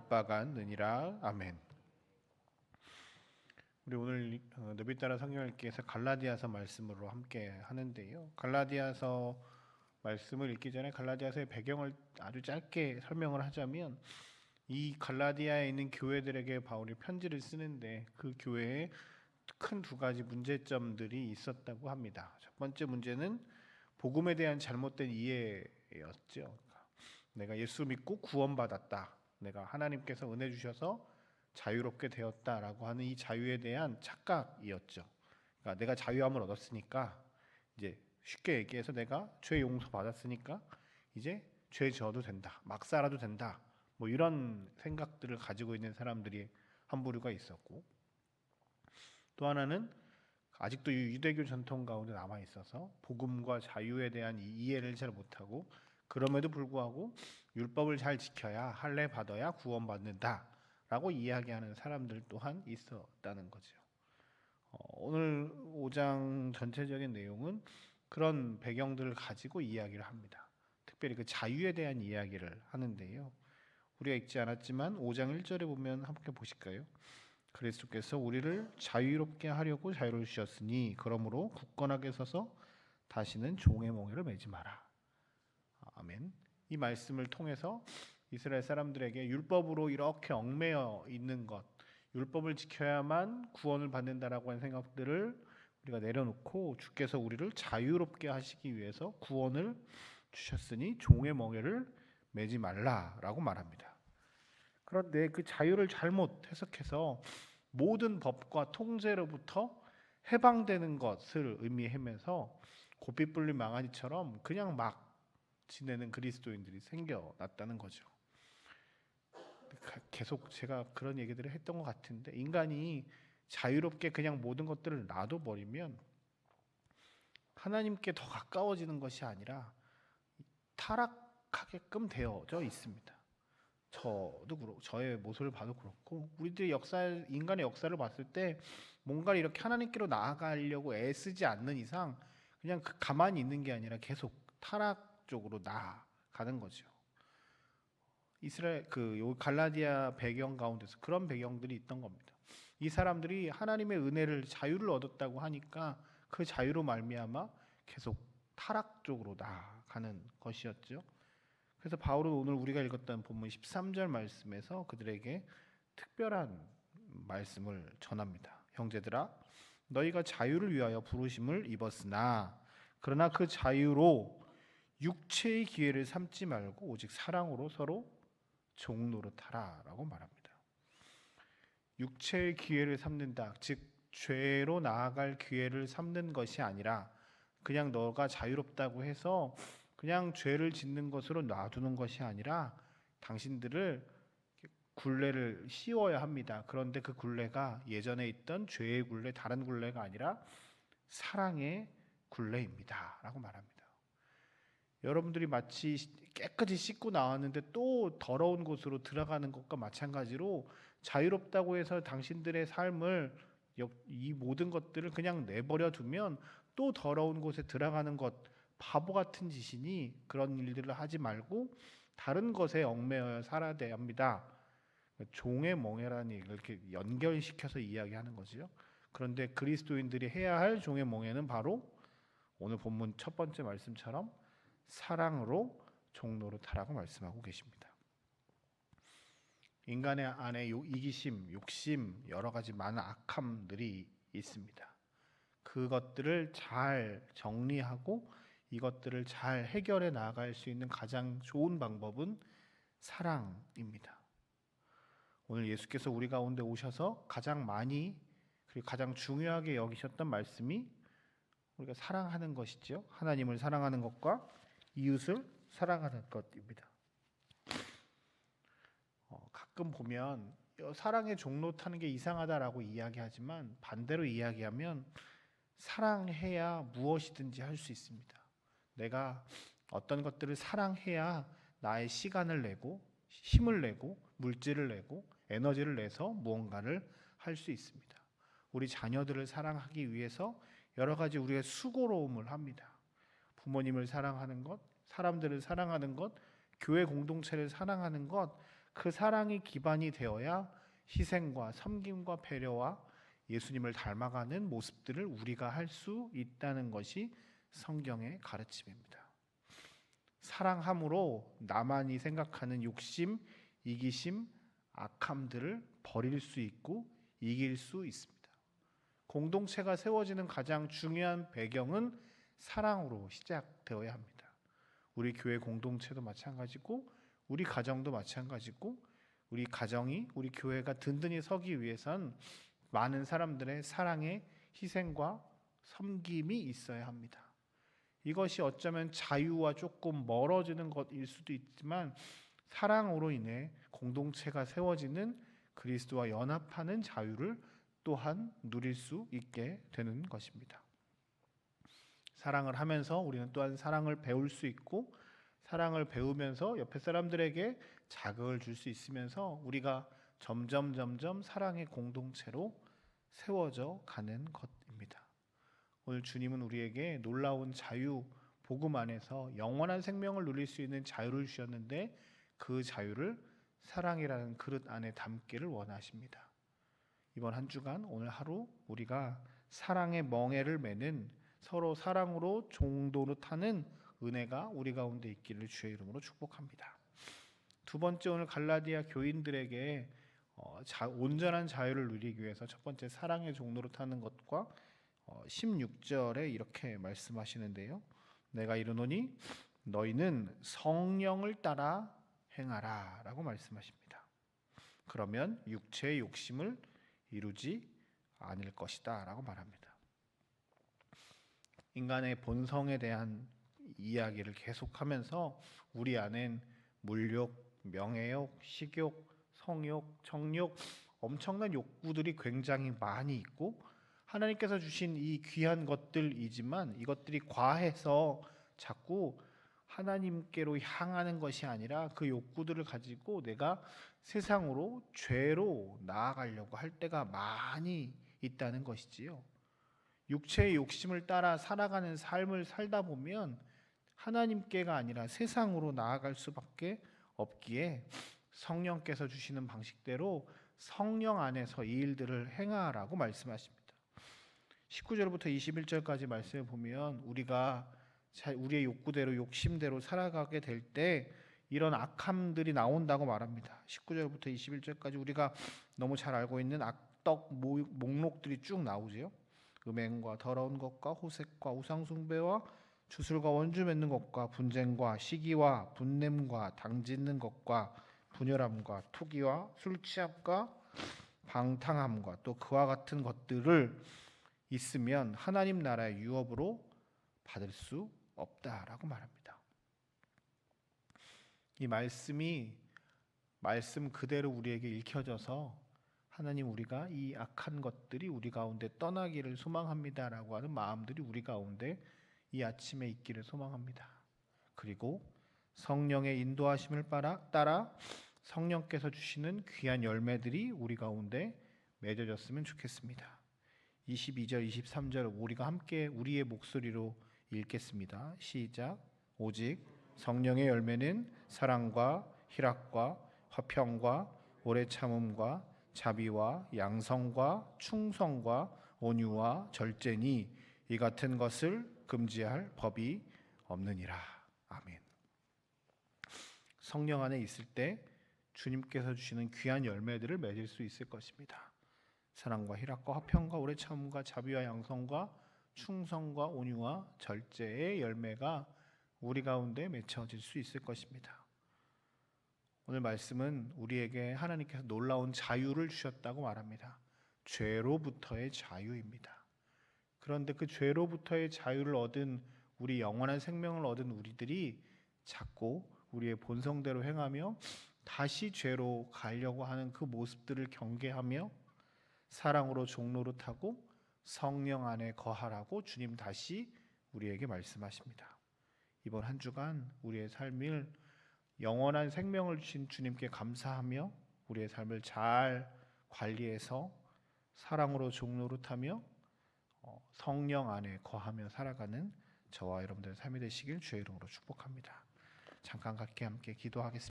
볼 바가 느니라. 아멘. 우리 오늘 너비 따라 성경 읽기에서 갈라디아서 말씀으로 함께 하는데요. 갈라디아서 말씀을 읽기 전에 갈라디아서의 배경을 아주 짧게 설명을 하자면, 이 갈라디아에 있는 교회들에게 바울이 편지를 쓰는데 그 교회에 큰 두 가지 문제점들이 있었다고 합니다. 첫 번째 문제는 복음에 대한 잘못된 이해였죠. 내가 예수 믿고 구원받았다, 내가 하나님께서 은혜 주셔서 자유롭게 되었다라고 하는 이 자유에 대한 착각이었죠. 그러니까 내가 자유함을 얻었으니까, 이제 쉽게 얘기해서 내가 죄 용서 받았으니까 이제 죄 지어도 된다, 막 살아도 된다, 뭐 이런 생각들을 가지고 있는 사람들이 한 부류가 있었고, 또 하나는 아직도 유대교 전통 가운데 남아 있어서 복음과 자유에 대한 이해를 잘 못하고, 그럼에도 불구하고 율법을 잘 지켜야 할례 받아야 구원받는다라고 이야기하는 사람들 또한 있었다는 거죠. 오늘 5장 전체적인 내용은 그런 배경들을 가지고 이야기를 합니다. 특별히 그 자유에 대한 이야기를 하는데요. 우리가 읽지 않았지만 5장 1절에 보면 함께 보실까요? 그리스도께서 우리를 자유롭게 하려고 자유를 주셨으니 그러므로 굳건하게 서서 다시는 종의 몽에를 매지 마라. 아멘. 이 말씀을 통해서 이스라엘 사람들에게 율법으로 이렇게 얽매여 있는 것, 율법을 지켜야만 구원을 받는다라고 하는 생각들을 우리가 내려놓고 주께서 우리를 자유롭게 하시기 위해서 구원을 주셨으니 종의 멍에를 매지 말라라고 말합니다. 그런데 그 자유를 잘못 해석해서 모든 법과 통제로부터 해방되는 것을 의미하면서 고삐 뿔린 망아지처럼 그냥 막 지내는 그리스도인들이 생겨났다는 거죠. 계속 제가 그런 얘기들을 했던 것 같은데, 인간이 자유롭게 그냥 모든 것들을 놔둬버리면 하나님께 더 가까워지는 것이 아니라 타락하게끔 되어져 있습니다. 저도 그렇고, 저의 모습을 봐도 그렇고, 우리들의 인간의 역사를 봤을 때 뭔가를 이렇게 하나님께로 나아가려고 애쓰지 않는 이상 그냥 가만히 있는 게 아니라 계속 타락 쪽으로 나아가는 거죠. 이스라엘 요 갈라디아 배경 가운데서 그런 배경들이 있던 겁니다. 이 사람들이 하나님의 은혜를, 자유를 얻었다고 하니까 그 자유로 말미암아 계속 타락 쪽으로 나아가는 것이었죠. 그래서 바울은 오늘 우리가 읽었던 본문 13절 말씀에서 그들에게 특별한 말씀을 전합니다. 형제들아, 너희가 자유를 위하여 부르심을 입었으나 그러나 그 자유로 육체의 기회를 삼지 말고 오직 사랑으로 서로 종노릇하라라고 말합니다. 육체의 기회를 삼는다, 즉 죄로 나아갈 기회를 삼는 것이 아니라 그냥 너가 자유롭다고 해서 그냥 죄를 짓는 것으로 놔두는 것이 아니라 당신들을 굴레를 씌워야 합니다. 그런데 그 굴레가 예전에 있던 죄의 굴레, 다른 굴레가 아니라 사랑의 굴레입니다 라고 말합니다. 여러분들이 마치 깨끗이 씻고 나왔는데 또 더러운 곳으로 들어가는 것과 마찬가지로 자유롭다고 해서 당신들의 삶을, 이 모든 것들을 그냥 내버려 두면 또 더러운 곳에 들어가는 것, 바보 같은 짓이니 그런 일들을 하지 말고 다른 것에 얽매여 살아야 합니다. 종의 멍에라는 얘기를 이렇게 연결시켜서 이야기하는 거죠. 그런데 그리스도인들이 해야 할 종의 멍에는 바로 오늘 본문 첫 번째 말씀처럼 사랑으로 종노릇하라고 말씀하고 계십니다. 인간의 안에 이기심, 욕심, 여러 가지 많은 악함들이 있습니다. 그것들을 잘 정리하고 이것들을 잘 해결해 나갈 수 있는 가장 좋은 방법은 사랑입니다. 오늘 예수께서 우리 가운데 오셔서 가장 많이 그리고 가장 중요하게 여기셨던 말씀이 우리가 사랑하는 것이죠. 하나님을 사랑하는 것과 이웃을 사랑하는 것입니다. 가끔 보면 사랑의 종로 타는 게 이상하다라고 이야기하지만 반대로 이야기하면 사랑해야 무엇이든지 할 수 있습니다. 내가 어떤 것들을 사랑해야 나의 시간을 내고 힘을 내고 물질을 내고 에너지를 내서 무언가를 할 수 있습니다. 우리 자녀들을 사랑하기 위해서 여러 가지 우리의 수고로움을 합니다. 부모님을 사랑하는 것, 사람들을 사랑하는 것, 교회 공동체를 사랑하는 것, 그 사랑이 기반이 되어야 희생과 섬김과 배려와 예수님을 닮아가는 모습들을 우리가 할 수 있다는 것이 성경의 가르침입니다. 사랑함으로 나만이 생각하는 욕심, 이기심, 악함들을 버릴 수 있고 이길 수 있습니다. 공동체가 세워지는 가장 중요한 배경은 사랑으로 시작되어야 합니다. 우리 교회 공동체도 마찬가지고 우리 가정도 마찬가지고 우리 가정이 우리 교회가 든든히 서기 위해선 많은 사람들의 사랑의 희생과 섬김이 있어야 합니다. 이것이 어쩌면 자유와 조금 멀어지는 것일 수도 있지만 사랑으로 인해 공동체가 세워지는 그리스도와 연합하는 자유를 또한 누릴 수 있게 되는 것입니다. 사랑을 하면서 우리는 또한 사랑을 배울 수 있고 사랑을 배우면서 옆에 사람들에게 자극을 줄 수 있으면서 우리가 점점 사랑의 공동체로 세워져 가는 것입니다. 오늘 주님은 우리에게 놀라운 자유, 복음 안에서 영원한 생명을 누릴 수 있는 자유를 주셨는데 그 자유를 사랑이라는 그릇 안에 담기를 원하십니다. 이번 한 주간 오늘 하루 우리가 사랑의 멍에를 매는 서로 사랑으로 종노릇하는 은혜가 우리 가운데 있기를 주의 이름으로 축복합니다. 두 번째, 오늘 갈라디아 교인들에게 온전한 자유를 누리기 위해서 첫 번째 사랑의 종노릇하는 것과 16절에 이렇게 말씀하시는데요. 내가 이르노니 너희는 성령을 따라 행하라 라고 말씀하십니다. 그러면 육체의 욕심을 이루지 않을 것이다 라고 말합니다. 인간의 본성에 대한 이야기를 계속하면서 우리 안엔 물욕, 명예욕, 식욕, 성욕, 정욕 엄청난 욕구들이 굉장히 많이 있고 하나님께서 주신 이 귀한 것들이지만 이것들이 과해서 자꾸 하나님께로 향하는 것이 아니라 그 욕구들을 가지고 내가 세상으로 죄로 나아가려고 할 때가 많이 있다는 것이지요. 육체의 욕심을 따라 살아가는 삶을 살다 보면 하나님께가 아니라 세상으로 나아갈 수밖에 없기에 성령께서 주시는 방식대로 성령 안에서 이 일들을 행하라고 말씀하십니다. 19절부터 21절까지 말씀을 보면 우리가 우리의 욕구대로 욕심대로 살아가게 될 때 이런 악함들이 나온다고 말합니다. 19절부터 21절까지 우리가 너무 잘 알고 있는 악덕 목록들이 쭉 나오죠. 음행과 더러운 것과 호색과 우상숭배와 주술과 원주 맺는 것과 분쟁과 시기와 분냄과 당짓는 것과 분열함과 투기와 술 취함과 방탕함과 또 그와 같은 것들을 있으면 하나님 나라의 유업으로 받을 수 없다라고 말합니다. 이 말씀이 말씀 그대로 우리에게 읽혀져서 하나님 우리가 이 악한 것들이 우리 가운데 떠나기를 소망합니다라고 하는 마음들이 우리 가운데 이 아침에 있기를 소망합니다. 그리고 성령의 인도하심을 따라 성령께서 주시는 귀한 열매들이 우리 가운데 맺어졌으면 좋겠습니다. 22절, 23절 우리가 함께 우리의 목소리로 읽겠습니다. 시작. 오직 성령의 열매는 사랑과 희락과 화평과 오래 참음과 자비와 양성과 충성과 온유와 절제니 이 같은 것을 금지할 법이 없느니라. 아멘. 성령 안에 있을 때 주님께서 주시는 귀한 열매들을 맺을 수 있을 것입니다. 사랑과 희락과 화평과 오래 참음과 자비와 양성과 충성과 온유와 절제의 열매가 우리 가운데 맺혀질 수 있을 것입니다. 오늘 말씀은 우리에게 하나님께서 놀라운 자유를 주셨다고 말합니다. 죄로부터의 자유입니다. 그런데 그 죄로부터의 자유를 얻은 우리 영원한 생명을 얻은 우리들이 자꾸 우리의 본성대로 행하며 다시 죄로 가려고 하는 그 모습들을 경계하며 사랑으로 종노릇하고 성령 안에 거하라고 주님 다시 우리에게 말씀하십니다. 이번 한 주간 우리의 삶을 영원한 생명을 주신 주님께 감사하며 우리의 삶을 잘 관리해서 사랑으로 종노릇하며 성령 안에 거하며 살아가는 저와 여러분들의 삶이 되시길 주의 이름으로 축복합니다. 잠깐 함께 기도하겠습니다.